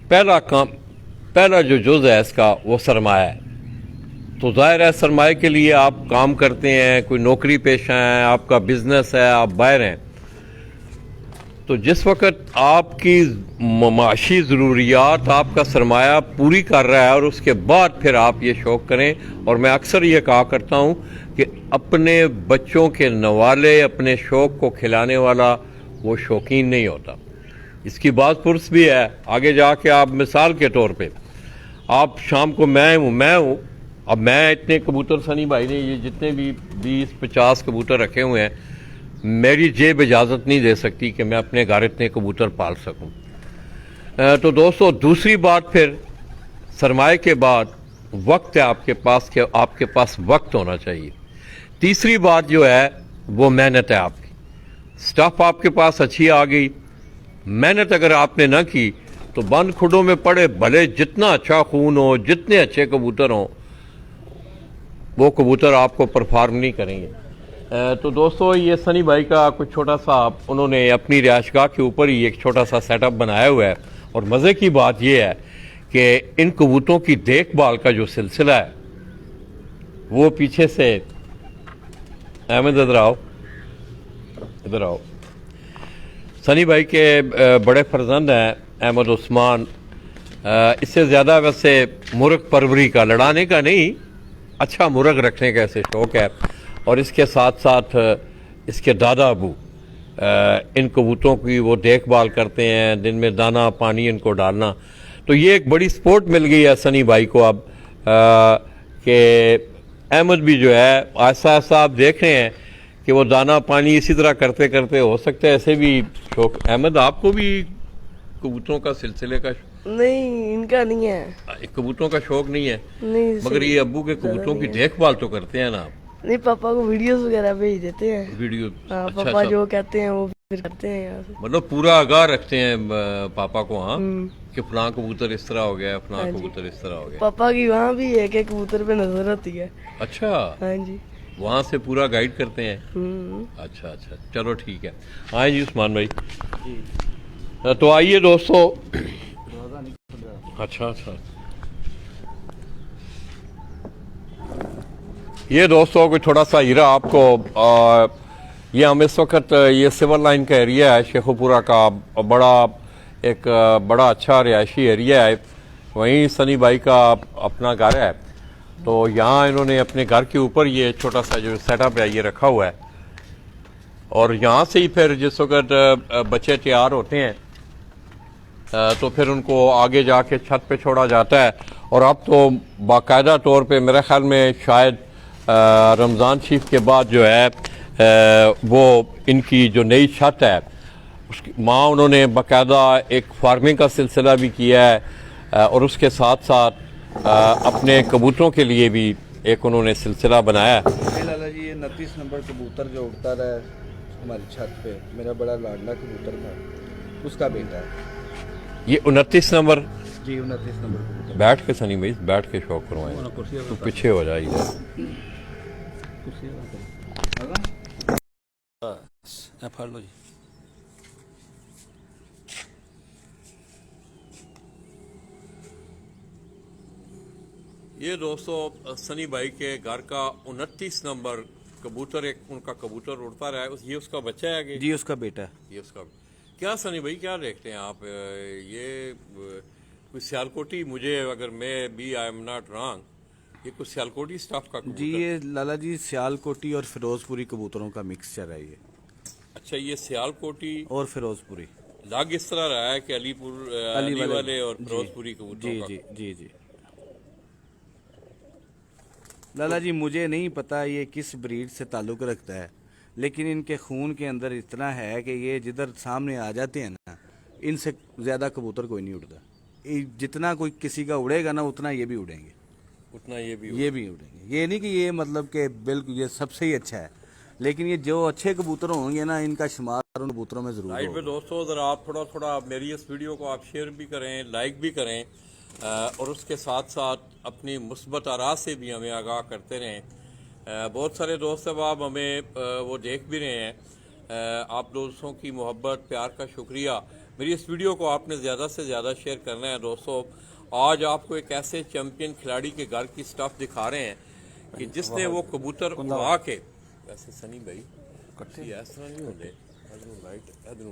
پہلا جو جز ہے اس کا وہ سرمایہ ہے. تو ظاہر ہے سرمایہ کے لیے آپ کام کرتے ہیں, کوئی نوکری پیشہ ہے, آپ کا بزنس ہے, آپ باہر ہیں. تو جس وقت آپ کی معاشی ضروریات آپ کا سرمایہ پوری کر رہا ہے اور اس کے بعد پھر آپ یہ شوق کریں، اور میں اکثر یہ کہا کرتا ہوں کہ اپنے بچوں کے نوالے اپنے شوق کو کھلانے والا وہ شوقین نہیں ہوتا. اس کی بات پرس بھی ہے. آگے جا کے آپ مثال کے طور پہ آپ شام کو میں ہوں اب میں اتنے کبوتر سنی بھائی نے یہ جتنے بھی 20-50 کبوتر رکھے ہوئے ہیں، میری جیب اجازت نہیں دے سکتی کہ میں اپنے گھر اتنے کبوتر پال سکوں. تو دوستو دوسری بات پھر سرمایہ کے بعد وقت ہے آپ کے پاس کہ آپ کے پاس وقت ہونا چاہیے. تیسری بات جو ہے وہ محنت ہے آپ کی. سٹاف آپ کے پاس اچھی آ گئی، محنت اگر آپ نے نہ کی تو بند کھڈوں میں پڑے بھلے جتنا اچھا خون ہو، جتنے اچھے کبوتر ہوں، وہ کبوتر آپ کو پرفارم نہیں کریں گے. تو دوستو یہ سنی بھائی کا کچھ چھوٹا سا انہوں نے اپنی رہائش گاہ کے اوپر ہی ایک چھوٹا سا سیٹ اپ بنایا ہوا ہے. اور مزے کی بات یہ ہے کہ ان کبوتروں کی دیکھ بھال کا جو سلسلہ ہے وہ پیچھے سے احمد ادھر آؤ سنی بھائی کے بڑے فرزند ہیں احمد عثمان. اس سے زیادہ ویسے مرغ پروری کا، لڑانے کا نہیں، اچھا مرغ رکھنے کا ایسے شوق ہے. اور اس کے ساتھ ساتھ اس کے دادا ابو ان کبوتروں کی وہ دیکھ بھال کرتے ہیں، دن میں دانہ پانی ان کو ڈالنا. تو یہ ایک بڑی سپورٹ مل گئی ہے سنی بھائی کو اب کہ احمد بھی جو ہے آہستہ آہستہ آپ دیکھ رہے ہیں کہ وہ دانہ پانی اسی طرح کرتے کرتے ہو سکتا ہے ایسے بھی شوق. احمد آپ کو بھی کبوتروں کا سلسلے کا نہیں، ان کا نہیں ہے، کبوتروں کا شوق نہیں ہے، نہیں مگر یہ ابو کے کبوتروں کی دیکھ بھال تو کرتے ہیں نا آپ؟ نہیں، پاپا کو ویڈیوز وغیرہ بھیج دیتے ہیں. ویڈیو ہاں، اچھا پاپا اچھا، جو کہتے ہیں وہ پھر کرتے ہیں یہاں سے. مطلب پورا آگاہ رکھتے ہیں پاپا کو، ہاں، کہ فلاں کبوتر اس طرح ہو گیا، فلاں کبوتر اس طرح ہو گیا. پاپا کی وہاں بھی ایک ایک کبوتر پہ نظر ہوتی ہے. اچھا، ہاں جی. وہاں سے پورا گائیڈ کرتے ہیں. اچھا اچھا، چلو ٹھیک ہے. ہاں جی عثمان بھائی. تو آئیے دوستو. اچھا اچھا، یہ دوستوں کوئی تھوڑا سا ہیرا آپ کو یہ ہم اس وقت یہ سول لائن کا ایریا ہے شیخو پورہ کا، ایک بڑا اچھا رہائشی ایریا ہے. وہیں سنی بھائی کا اپنا گھر ہے. تو یہاں انہوں نے اپنے گھر کے اوپر یہ چھوٹا سا جو سیٹ اپ ہے یہ رکھا ہوا ہے. اور یہاں سے ہی پھر جس وقت بچے تیار ہوتے ہیں تو پھر ان کو آگے جا کے چھت پہ چھوڑا جاتا ہے. اور اب تو باقاعدہ طور پہ میرے خیال میں شاید رمضان شریف کے بعد جو ہے وہ ان کی جو نئی چھت ہے اس کی ماں انہوں نے باقاعدہ ایک فارمنگ کا سلسلہ بھی کیا ہے اور اس کے ساتھ ساتھ اپنے کبوتروں کے لیے بھی ایک انہوں نے سلسلہ بنایا ہے. لالا جی یہ 29 نمبر کبوتر جو اڑتا رہا ہے ہماری چھت پہ، میرا بڑا لاڈلا کبوتر تھا، اس کا بیٹا ہے یہ 29 نمبر. جی 29 نمبر کبوتر. بیٹھ کے سنی بھائی بیٹھ کے شوق کروائیں تو پیچھے ہو جائے گا. پھڑ لو جی. یہ دوستو سنی بھائی کے گھر کا 29 نمبر کبوتر ایک ان کا کبوتر اڑتا رہا ہے. یہ اس کا بچہ ہے کہ جی اس کا بیٹا. یہ اس کا کیا سنی بھائی کیا دیکھتے ہیں آپ؟ یہ کوئی سیالکوٹی، مجھے اگر میں بھی آئی ایم ناٹ رانگ، یہ کوئی سیالکوٹی سٹاف کا کبوتر؟ جی یہ لالا جی سیال کوٹی اور فیروز پوری کبوتروں کا مکسچر ہے یہ. اچھا، یہ سیالکوٹی اور فیروز پوری لاگ اس طرح رہا ہے کہ علی والے اور فیروز پوری کبوتروں جی کا. جی جی جی. لالا جی مجھے نہیں پتا یہ کس بریڈ سے تعلق رکھتا ہے، لیکن ان کے خون کے اندر اتنا ہے کہ یہ جدھر سامنے آ جاتے ہیں نا، ان سے زیادہ کبوتر کوئی نہیں اڑتا. جتنا کوئی کسی کا اڑے گا نا اتنا یہ بھی اڑیں گے، اتنا یہ بھی اڑیں گے. یہ نہیں کہ یہ مطلب کہ بالکل یہ سب سے ہی اچھا ہے، لیکن یہ جو اچھے کبوتر ہوں گے نا ان کا شمار ان کبوتروں میں ضرور لائٹ پہ. ہوگا. دوستو ذرا آپ تھوڑا میری اس ویڈیو کو آپ شیئر بھی کریں، لائک بھی کریں اور اس کے ساتھ ساتھ اپنی مثبت آراء سے بھی ہمیں آگاہ کرتے رہیں. بہت سارے دوست احباب ہمیں وہ دیکھ بھی رہے ہیں. آپ دوستوں کی محبت پیار کا شکریہ. میری اس ویڈیو کو آپ نے زیادہ سے زیادہ شیئر کرنا ہے. دوستو آج آپ کو ایک ایسے چیمپئن کھلاڑی کے گھر کی سٹاف دکھا رہے ہیں کہ جس نے وہ کبوتر اڑا کے، ویسے سنی بھائی اس طرح نہیں ہوتے ਇਧਰੋਂ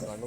ਕਾਂਡੋ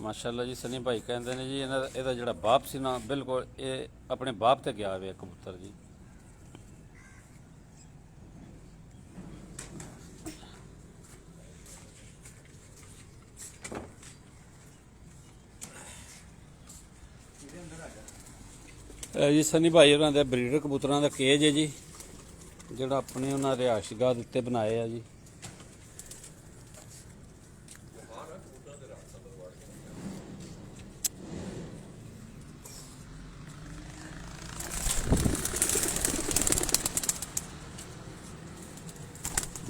ਮਾਸ਼ਾਅੱਲਾ ਜੀ ਸਨੀ ਭਾਈ ਕਹਿੰਦੇ ਨੇ ਜੀ ਇਹਦਾ ਜਿਹੜਾ ਬਾਪ ਸੀ ਨਾ ਬਿਲਕੁਲ ਇਹ ਆਪਣੇ ਬਾਪ ਤੇ ਗਿਆ ਹੋਇਆ ਕਬੂਤਰ ਜੀ। ਇਹ ਜੀ ਸਨੀ ਭਾਈ ਉਹਨਾਂ ਦੇ ਬਰੀਡਰ ਕਬੂਤਰਾਂ ਦਾ ਕੇਜ ਹੈ ਜੀ, ਜਿਹੜਾ ਆਪਣੇ ਉਹਨਾਂ ਰਿਹਾਇਸ਼ਗਾਹ ਦੇ ਉੱਤੇ ਬਣਾਏ ਆ ਜੀ।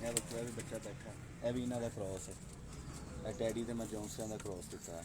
ਇਹ ਬੱਚਾ ਵੀ ਬੱਚਾ ਬੈਠਾ, ਇਹ ਵੀ ਇਹਨਾਂ ਦਾ ਕ੍ਰੋਸ ਹੈ। ਇਹ ਟੈਡੀ ਤੇ ਮੈਂ ਜੌਂਸਰਾਂ ਦਾ ਕ੍ਰੋਸ ਕੀਤਾ ਹੈ।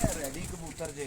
ਇਹ ਰੈਡੀ ਕਬੂਤਰ ਜੇ,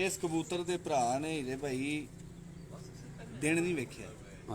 ਇਸ ਕਬੂਤਰ ਦੇ ਭਰਾ ਨੇ ਹੀਰੇ ਭਾਈ ਦਿਨ ਨਹੀਂ ਵੇਖਿਆ।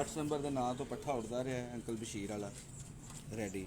8 ਨੰਬਰ ਦੇ ਨਾਂ ਤੋਂ ਪੱਠਾ ਉੱਡਦਾ ਰਿਹਾ ਅੰਕਲ ਬਸ਼ੀਰ ਵਾਲਾ ਰੈਡੀ।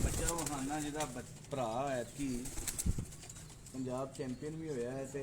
ਬੱਚਾ ਵਹਾਨਾ ਜਿਹਦਾ ਭਰਾ ਹੈ ਕਿ ਪੰਜਾਬ ਚੈਂਪੀਅਨ ਵੀ ਹੋਇਆ ਹੈ ਤੇ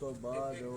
ਤੋਂ ਬਾਅਦ ਉਹ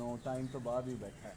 9 ਟਾਈਮ ਤੋਂ ਬਾਅਦ ਵੀ ਬੈਠਾ ਹੈ।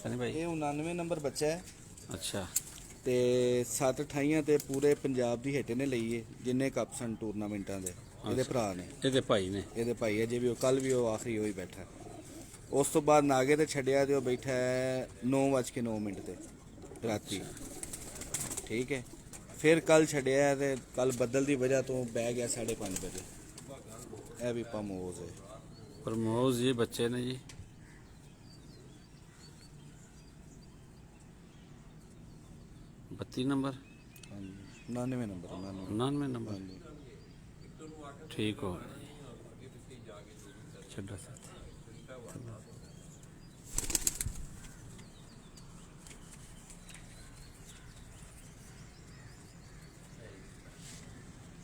ਸਨੀ ਭਾਈ ਇਹ 99 ਨੰਬਰ ਬੱਚਾ ਹੈ ਅੱਛਾ ਤੇ 7 ਅਠਾਈਆਂ ਤੇ ਪੂਰੇ ਪੰਜਾਬ ਦੀ ਹਿੱਟ ਨੇ ਲਈ ਏ ਜਿੰਨੇ ਕੱਪ ਸਨ ਟੂਰਨਾਮੈਂਟਾਂ ਦੇ ਇਹਦੇ ਭਰਾ ਨੇ ਇਹਦੇ ਭਾਈ ਨੇ ਇਹਦੇ ਭਾਈ ਅਜੇ ਵੀ ਉਹ ਕੱਲ ਵੀ ਉਹ ਆਖਰੀ ਹੋਈ ਬੈਠਾ ਉਸ ਤੋਂ ਬਾਅਦ ਨਾਗੇ ਤੇ ਛੱਡਿਆ ਤੇ ਉਹ ਬੈਠਾ ਹੈ 9:09 ਤੇ ਰਾਤੀ ਠੀਕ ਹੈ ਫਿਰ ਕੱਲ ਛੱਡਿਆ ਤੇ ਕੱਲ ਬੱਦਲ ਦੀ ਵਜ੍ਹਾ ਤੋਂ ਬਹਿ ਗਿਆ 5:30 ਵਜੇ ਇਹ ਵੀ ਪਮੋਜ਼ ਹੈ ਪ੍ਰਮੋਦ ਜੀ ਬੱਚੇ ਨੇ ਜੀ ਬੱਤੀ ਨੰਬਰ ਹਾਂਜੀ 99 ਨੰਬਰ 99 ਨੰਬਰ ਹਾਂਜੀ ਠੀਕ ਹੋ ਗਿਆ ਜੀ ਛੱਡੋ ਸਾਥ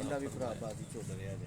ਇਹਦਾ ਵੀ ਭਰਾ ਬਾਦੀ ਝੋਲ ਰਿਹਾ ਜੇ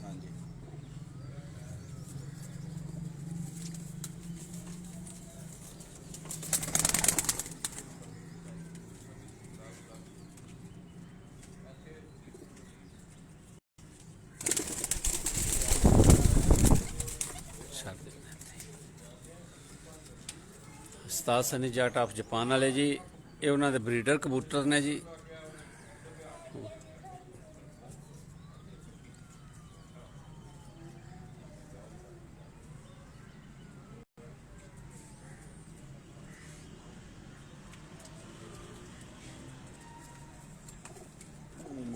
ਹਾਂਜੀ ਉਸਤਾਦ ਸਨੀ ਜਾਟ ਆਫ ਜਾਪਾਨ ਵਾਲੇ ਜੀ ਇਹ ਉਹਨਾਂ ਦੇ ਬਰੀਡਰ ਕਬੂਤਰ ਨੇ ਜੀ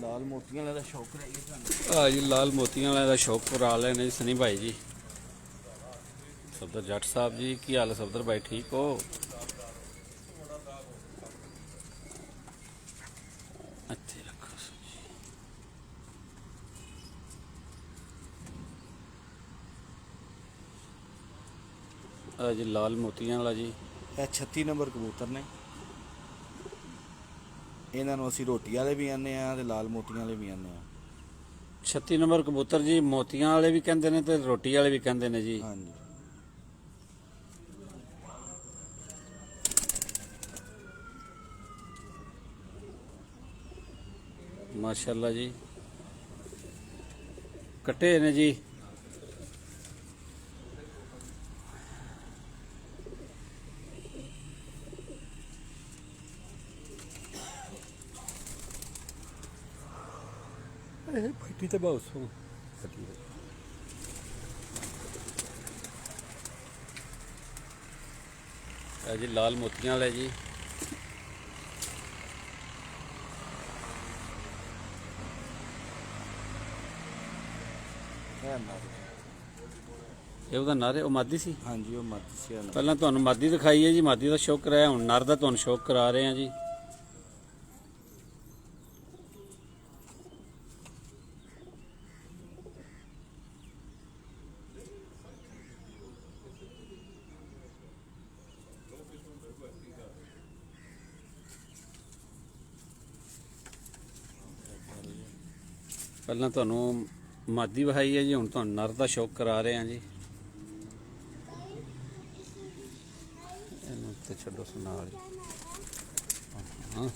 ਲਾਲ ਮੋਤੀਆਂ ਵਾਲਾ ਦਾ ਸ਼ੌਕ ਰਹਿ ਗਿਆ ਤੁਹਾਨੂੰ ਆ ਜੀ ਲਾਲ ਮੋਤੀਆਂ ਵਾਲੇ ਦਾ ਸ਼ੌਕ ਪੂਰਾ ਲੈ ਨੇ ਜੀ ਸਨੀ ਭਾਈ ਜੀ ਸਫਦਰ ਜੱਟ ਸਾਹਿਬ ਜੀ ਕੀ ਹਾਲ ਹੈ ਸਫਦਰ ਭਾਈ ਠੀਕ ਹੋ ਇੱਥੇ ਰੱਖੋ ਆ ਜੀ ਲਾਲ ਮੋਤੀਆਂ ਵਾਲਾ ਜੀ ਇਹ 36 ਨੰਬਰ ਕਬੂਤਰ ਨੇ ਇਹਨਾਂ ਨੂੰ ਅਸੀਂ ਰੋਟੀ ਵਾਲੇ ਵੀ ਆਨੇ ਆ ਤੇ ਲਾਲ ਮੋਤੀਆਂ ਵਾਲੇ ਵੀ ਆਨੇ ਆ 36 ਨੰਬਰ ਕਬੂਤਰ ਜੀ ਮੋਤੀਆਂ ਵਾਲੇ ਵੀ ਕਹਿੰਦੇ ਨੇ ਤੇ ਰੋਟੀ ਵਾਲੇ ਵੀ ਕਹਿੰਦੇ ਨੇ ਜੀ ਹਾਂਜੀ ਮਾਸ਼ਾਅੱਲਾ ਜੀ ਕੱਟੇ ਨੇ ਜੀ ਇਹ ਫੱਟੀ ਤੇ ਬਹੁਤ ਸੋ ਇਹ ਜੀ ਲਾਲ ਮੋਤੀਆਂ ਵਾਲੇ ਜੀ ਇਹ ਨਾ ਇਹ ਉਹਦਾ ਨਰ ਹੈ ਉਹ ਮਾਦੀ ਸੀ ਹਾਂਜੀ ਉਹ ਮੱਤਸਿਆ ਨਾ ਪਹਿਲਾਂ ਤੁਹਾਨੂੰ ਮਾਦੀ ਦਿਖਾਈ ਹੈ ਜੀ ਮਾਦੀ ਦਾ ਸ਼ੌਕ ਕਰਾਇਆ ਹੁਣ ਨਰ ਦਾ ਤੁਹਾਨੂੰ ਸ਼ੌਕ ਕਰਾ ਰਹੇ ਹਾਂ ਜੀ ਪਹਿਲਾਂ ਤੁਹਾਨੂੰ ਮਾਦੀ ਵਹਾਈ ਹੈ ਜੀ ਹੁਣ ਤੁਹਾਨੂੰ ਨਰ ਦਾ ਸ਼ੌਕ ਕਰਾ ਰਹੇ ਹਾਂ ਜੀ ਇਹਨੂੰ ਤੇ ਛੱਡੋ ਨਾਲ ਹੀ ਹਾਂ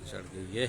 ਛੱਡ ਗਈ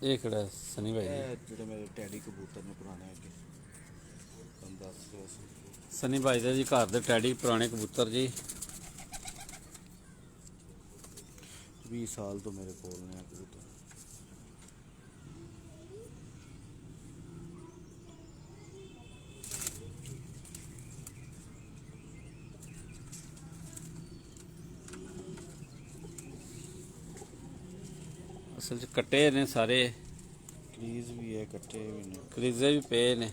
ਇਹ ਕਿਹੜਾ ਸਨੀ ਭਾਈ ਜੀ ਇਹ ਜਿਹੜੇ ਮੇਰੇ ਟੈਡੀ ਕਬੂਤਰ ਨੇ ਪੁਰਾਣੇ ਅੱਗੇ ਤੁਹਾਨੂੰ ਦੱਸ ਰਿਹਾ ਸੀ ਸਨੀ ਭਾਈ ਦੇ ਜੀ ਘਰ ਦੇ ਟੈਡੀ ਪੁਰਾਣੇ ਕਬੂਤਰ ਜੀ 20 ਸਾਲ ਤੋਂ ਮੇਰੇ ਕੋਲ ਨੇ ਇਹ ਕਬੂਤਰ ਅਸਲ 'ਚ ਕੱਟੇ ਨੇ ਸਾਰੇ ਕਰੀਜ਼ ਵੀ ਹੈ ਕੱਟੇ ਵੀ ਨੇ ਕਰੀਜ਼ੇ ਵੀ ਪਏ ਨੇ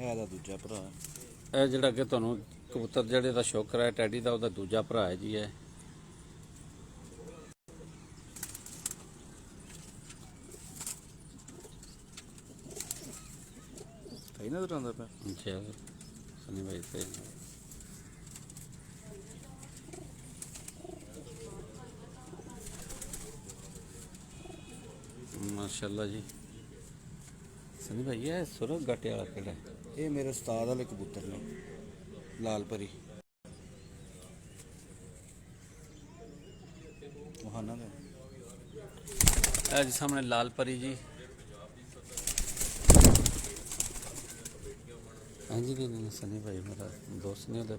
ਇਹਦਾ ਦੂਜਾ ਭਰਾ ਇਹ ਜਿਹੜਾ ਕਿ ਤੁਹਾਨੂੰ ਕਬੂਤਰ ਜਿਹੜੇ ਦਾ ਸ਼ੌਕ ਕਰਾਇਆ ਟੈਡੀ ਦਾ, ਉਹਦਾ ਦੂਜਾ ਭਰਾ ਹੈ ਜੀ। ਇਹ ਸਹੀ ਨਜ਼ਰ ਆਉਂਦਾ ਪਿਆ। ਅੱਛਾ ਸਨੀ ਭਾਈ ਤੇ ਮਾਸ਼ਾਅੱਲਾ ਜੀ। ਸਨੀ ਭਾਈ ਇਹ ਸੁਰਗ ਗਾਟੇ ਵਾਲਾ ਕਿਹੜਾ ਹੈ? ਇਹ ਮੇਰੇ ਉਸਤਾਦ ਵਾਲੇ ਕਬੂਤਰ ਨੇ, ਲਾਲ ਪਰੀ ਮਹਾਨਾ ਦਾ। ਇਹ ਜੀ ਸਾਹਮਣੇ ਲਾਲ ਪਰੀ ਜੀ। ਹਾਂਜੀ ਨਹੀਂ ਸਨੀ ਭਾਈ ਮੇਰਾ ਦੋਸਤ ਨੇ, ਉਹਦੇ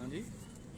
ਹਾਂਜੀ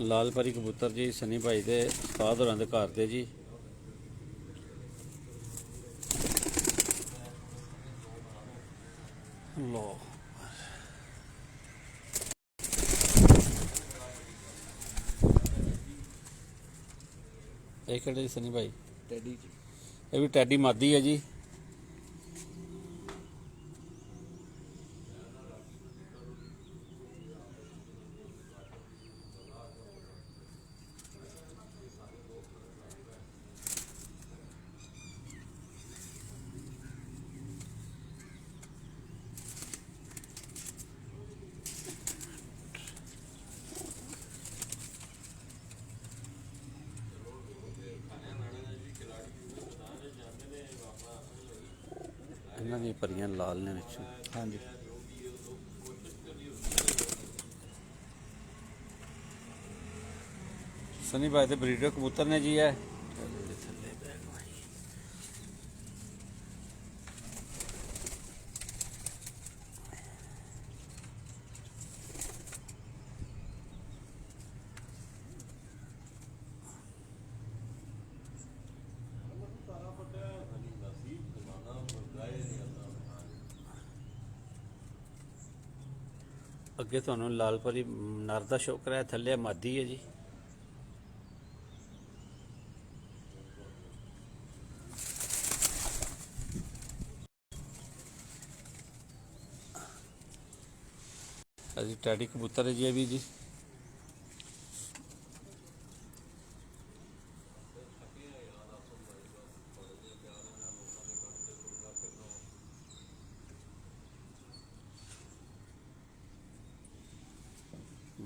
ਲਾਲ ਪਰੀ ਕਬੂਤਰ ਜੀ ਸਨੀ ਭਾਈ ਦੇ ਉਸਤਾਦ ਹੋਰਾਂ ਦੇ ਘਰ ਦੇ ਜੀ। ਲੋ ਇਹ ਕਿਹੜੇ ਜੀ ਸਨੀ ਭਾਈ? ਟੈਡੀ ਜੀ। ਇਹ ਵੀ ਟੈਡੀ ਮਾਦੀ ਹੈ ਜੀ। ਇਹਨਾਂ ਦੀਆਂ ਪਰੀਆਂ ਲਾਲ ਨੇ ਵਿੱਚ। ਹਾਂਜੀ ਸਨੀ ਭਾਈ ਦੇ ਬਰੀਡਰ ਕਬੂਤਰ ਨੇ ਜੀ। ਇਹ ਅੱਗੇ ਤੁਹਾਨੂੰ ਲਾਲ ਪਰੀ ਨਰ ਦਾ ਸ਼ੌਕ ਕਰਾਇਆ, ਥੱਲੇ ਮਾਦੀ ਹੈ ਜੀ। ਅਜੀ ਟੈਡੀ ਕਬੂਤਰ ਹੈ ਜੀ ਇਹ ਵੀ ਜੀ।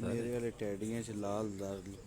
ਮੇਰੇ ਵਾਲੇ ਟੈਡੀਆਂ 'ਚ ਲਾਲ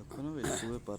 ਆਖੋ ਨਾ ਵਿੱਚ ਸੂਏ ਪਰ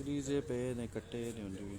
ਕਰੀਜ਼ੇ ਪਏ ਨੇ, ਕੱਟੇ ਨੇ ਉਂਝ ਵੀ।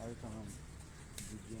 ਆਏ ਤਾਂ ਹਮ ਦੂਜੇ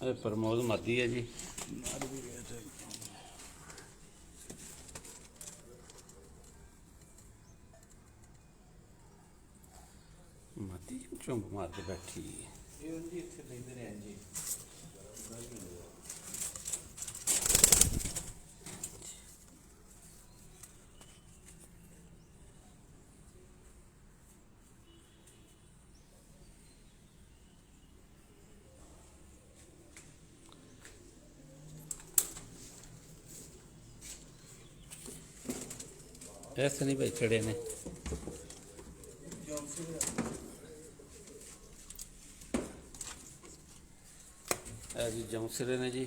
ਇਹ ਪ੍ਰਮੋਦ ਮਾਦੀ ਹੈ ਜੀ। ਮਾਦੀ ਝੁੰਬ ਮਾਰ ਕੇ ਬੈਠੀ ਹੈ। ਇਹ ਜੀ ਇੱਥੇ ਲੈਂਦੇ ਨੇ ਜੀ। ਐਸੇ ਨਹੀਂ ਭਾਈ ਚੜੇ ਨੇ। ਇਹ ਜੀ ਜਮਸਿਰੇ ਨੇ ਜੀ।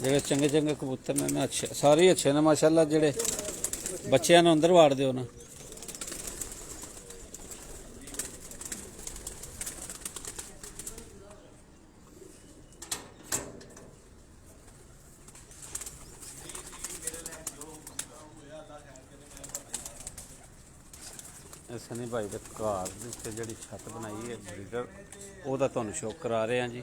ਜਿਹੜੇ ਚੰਗੇ ਚੰਗੇ ਕਬੂਤਰ ਨੇ ਨਾ, ਅੱਛੇ ਸਾਰੇ ਹੀ ਅੱਛੇ ਨੇ ਮਾਸ਼ਾਅੱਲਾ। ਜਿਹੜੇ ਬੱਚਿਆਂ ਨੂੰ ਅੰਦਰ ਵਾੜ ਦਿਓ ਨਾ। ਇਹ ਸਨੀ ਭਾਈ ਦੇ ਘਰ ਦੇ ਉੱਤੇ ਜਿਹੜੀ ਛੱਤ ਬਣਾਈ ਹੈ ਬਰੀਡਰ, ਉਹਦਾ ਤੁਹਾਨੂੰ ਸ਼ੌਕ ਕਰਾ ਰਹੇ ਹਾਂ ਜੀ।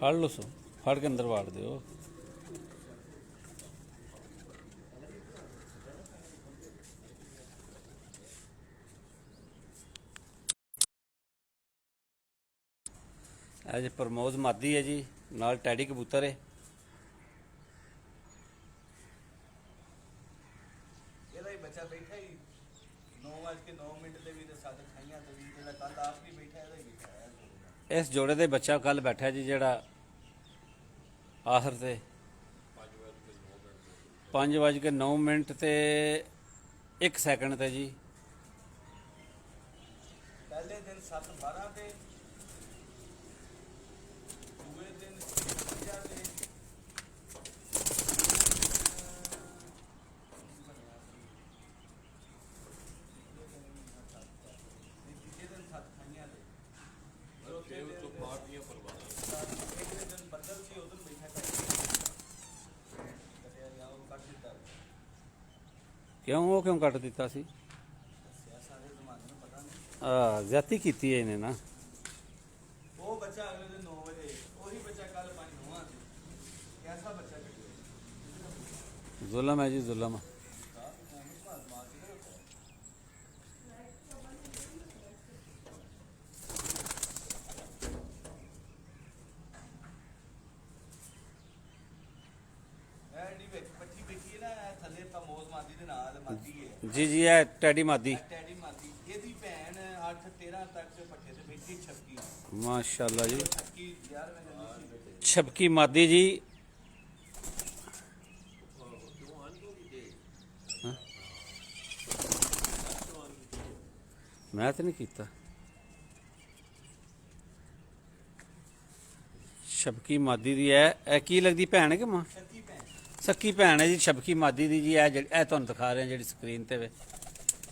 ਫੜ ਲਓ ਸੋ, ਫੜ ਕੇ ਅੰਦਰ ਵਾੜ ਦਿਓ। ਇਹ ਜੀ ਪ੍ਰਮੋਦ ਮਾਦੀ ਹੈ ਜੀ, ਨਾਲ ਟੈਡੀ ਕਬੂਤਰ ਹੈ। ਇਹਦਾ ਹੀ ਬੱਚਾ ਬੈਠਾ ਹੀ 9:09 ਤੇ ਵੀ ਤੇ 7 ਖਾਈਆਂ ਤੇ ਵੀ ਜਿਹੜਾ ਕੱਲ ਆਖਰੀ ਬੈਠਾ ਇਹਦਾ ਹੀ ਬੈਠਾ ਹੈ। ਇਸ ਜੋੜੇ ਦੇ ਬੱਚਾ ਕੱਲ ਬੈਠਾ ਜੀ, ਜਿਹੜਾ ਆਖਰ ਤੇ 5:09 ਤੇ 1 ਸੈਕਿੰਡ ਤੇ ਜੀ। ਪਹਿਲੇ ਦਿਨ 7:12 ਤੇ ਦੂਏ ਦਿਨ 50 ਤੇ ਤੀਜੇ ਦਿਨ 7 ਖਾਈਆਂ ਤੇ ਚੌਥੇ ਦਿਨ ਤੋਂ ਬਾਅਦ ਦੀਆਂ ਪਰਵਾਹਾਂ ਇੱਕ ਦਿਨ ਬੱਦਲ ਸੀ ਉਦੋਂ ਬੈਠਾ ਕਰਿਆ ਜਾਂ ਉਹ ਕੱਟ ਦਿੱਤਾ। ਕਿਉਂ ਕੱਟ ਦਿੱਤਾ ਸੀ? ਸਾਰੇ ਜ਼ਮਾਨੇ ਨੂੰ ਪਤਾ ਨਹੀਂ। ਜ਼ਿਆਦਤੀ ਕੀਤੀ ਹੈ ਇਹਨੇ ਨਾ। ਉਹ ਬੱਚਾ ਅਗਲੇ ਦਿਨ 9 ਵਜੇ, ਉਹੀ ਬੱਚਾ ਕੱਲ 5:09 ਤੇ ਐਸਾ ਬੱਚਾ ਕਿਹੜਾ ਜ਼ੁਲਮ ਹੈ ਜੀ, ਜ਼ੁਲਮ। ਐਡੀ ਵਿੱਚ ਪੱਠੀ ਬੈਠੀ ਹੈ ਨਾ, ਇਹ ਥੱਲੇ ਪ੍ਰਮੋਦ ਮਾਦੀ ਦੇ ਨਾਲ ਮਾਦੀ ਹੈ। ਜੀ ਜੀ, ਇਹ ਟੈਡੀ ਮਾਦੀ, ਟੈਡੀ ਮਾਦੀ, ਇਹਦੀ ਭੈਣ 8-13 ਤੱਕ ਪੱਠੇ ਤੇ ਬੈਠੀ ਛੱਕੀ। ਮਾਸ਼ਾਅੱਲਾ ਜੀ। ਛੱਕੀ 11ਵੇਂ ਦਿਨ ਨਹੀਂ ਸੀ ਬੈਠੇ। ਛਬਕੀ ਮਾਦੀ ਜੀ। ਹਾਂ? ਮੈਂ ਤਾਂ ਨਹੀਂ ਕੀਤਾ। ਛਬਕੀ ਮਾਦੀ ਦੀ ਹੈ। ਇਹ ਕੀ ਲੱਗਦੀ ਭੈਣ ਹੈ ਕਿ ਮਾਂ? ਛੱਕੀ ਭੈਣ ਸੱਕੀ ਭੈਣ ਹੈ ਜੀ ਛਬਕੀ ਮਾਦੀ ਦੀ ਜੀ। ਇਹ ਤੁਹਾਨੂੰ ਦਿਖਾ ਰਹੇ ਜਿਹੜੀ ਸਕਰੀਨ ਤੇ ਵੇ,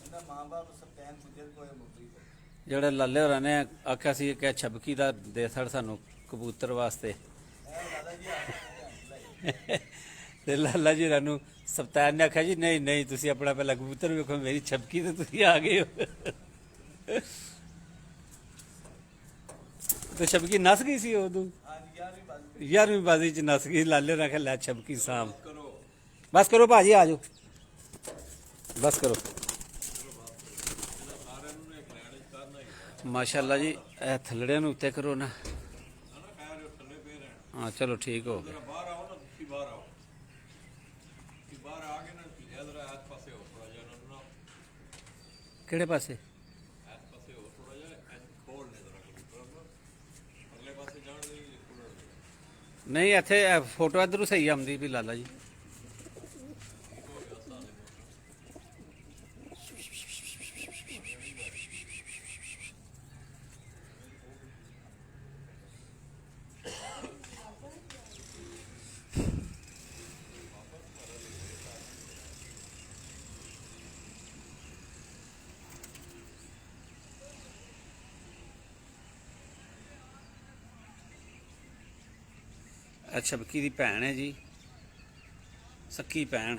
ਇਹਦਾ ਮਾਂ-ਬਾਪ ਸਪੈਨ ਗੁਜਰ ਕੋਏ ਮੁਕਰੀ ਤੇ ਜਿਹੜੇ ਲਾਲੇ ਹੋਰਾਂ ਨੇ ਆਖਿਆ ਸੀ ਕਿ ਛਬਕੀ ਦਾ ਦੇ ਸੜ ਸਾਨੂੰ ਕਬੂਤਰ ਵਾਸਤੇ। ਇਹ ਦਾਦਾ ਜੀ ਆ ਤੇ ਲਾਲਾ ਜੀ ਹੋਰਾਂ ਨੂੰ ਸਪਤਾਨ ਨੇ ਆਖਿਆ ਜੀ ਨਹੀਂ ਤੁਸੀਂ ਆਪਣਾ ਪਹਿਲਾਂ ਕਬੂਤਰ ਵੇਖੋ, ਮੇਰੀ ਛਬਕੀ ਤੇ ਤੁਸੀਂ ਆ ਗਏ ਹੋ। ਤੇ ਛਬਕੀ ਨਸ ਗਈ ਸੀ ਉਦੋਂ, ਹਾਂਜੀ 11ਵੀਂ ਬਾਜ਼ੀ 11ਵੀਂ ਬਾਜ਼ੀ ਚ ਨਸ ਗਈ। ਲਾਲੇ ਨੇ ਆਖਿਆ ਲੈ ਛਬਕੀ ਸਾਮ। ਬਸ ਕਰੋ ਭਾਜੀ, ਆ ਜਾਓ, ਬਸ ਕਰੋ। ਮਾਸ਼ਾਅੱਲਾ ਜੀ, ਇਹ ਥੱਲੜਿਆਂ ਨੂੰ ਉੱਤੇ ਕਰੋ ਨਾ। ਹਾਂ ਚਲੋ ਠੀਕ ਹੋ ਗਿਆ। ਬਾਹਰ ਆਓ ਨਾ, ਤੁਸੀਂ ਬਾਹਰ ਆਓ, ਤੁਸੀਂ ਬਾਹਰ ਆ ਕੇ ਨਾ ਇਧਰ ਆਸ ਪਾਸੇ ਹੋ ਥੋੜਾ ਜਿਹਾ ਨਾ, ਕਿਹੜੇ ਪਾਸੇ? ਆਸ ਪਾਸੇ ਹੋ ਥੋੜਾ ਜਿਹਾ, ਖੋਲ ਨੇ ਜ਼ਰਾ ਕਬੂਤਰ ਨੂੰ ਅਗਲੇ ਪਾਸੇ ਜਾਣ ਦੇ ਖੁੱਲਣ। ਨਹੀਂ ਇੱਥੇ ਫੋਟੋ ਇਧਰੋਂ ਸਹੀ ਆਉਂਦੀ ਵੀ ਲਾਲਾ ਜੀ। ਇਹ ਛਬਕੀ ਦੀ ਭੈਣ ਹੈ ਜੀ, ਸੱਕੀ ਭੈਣ।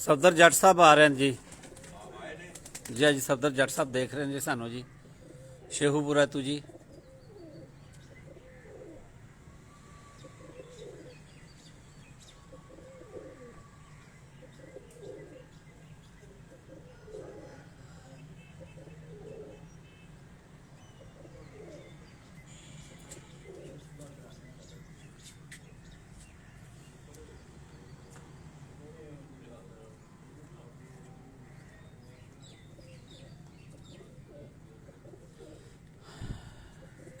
ਸਫਦਰ ਜੱਟ ਸਾਹਿਬ ਆ ਰਹੇ ਨੇ ਜੀ। ਜੀ ਸਫਦਰ ਜੱਟ ਸਾਹਿਬ ਦੇਖ ਰਹੇ ਨੇ ਜੀ ਸਾਨੂੰ ਜੀ, ਸ਼ੇਖੂਪੁਰਾ ਤੋਂ ਜੀ।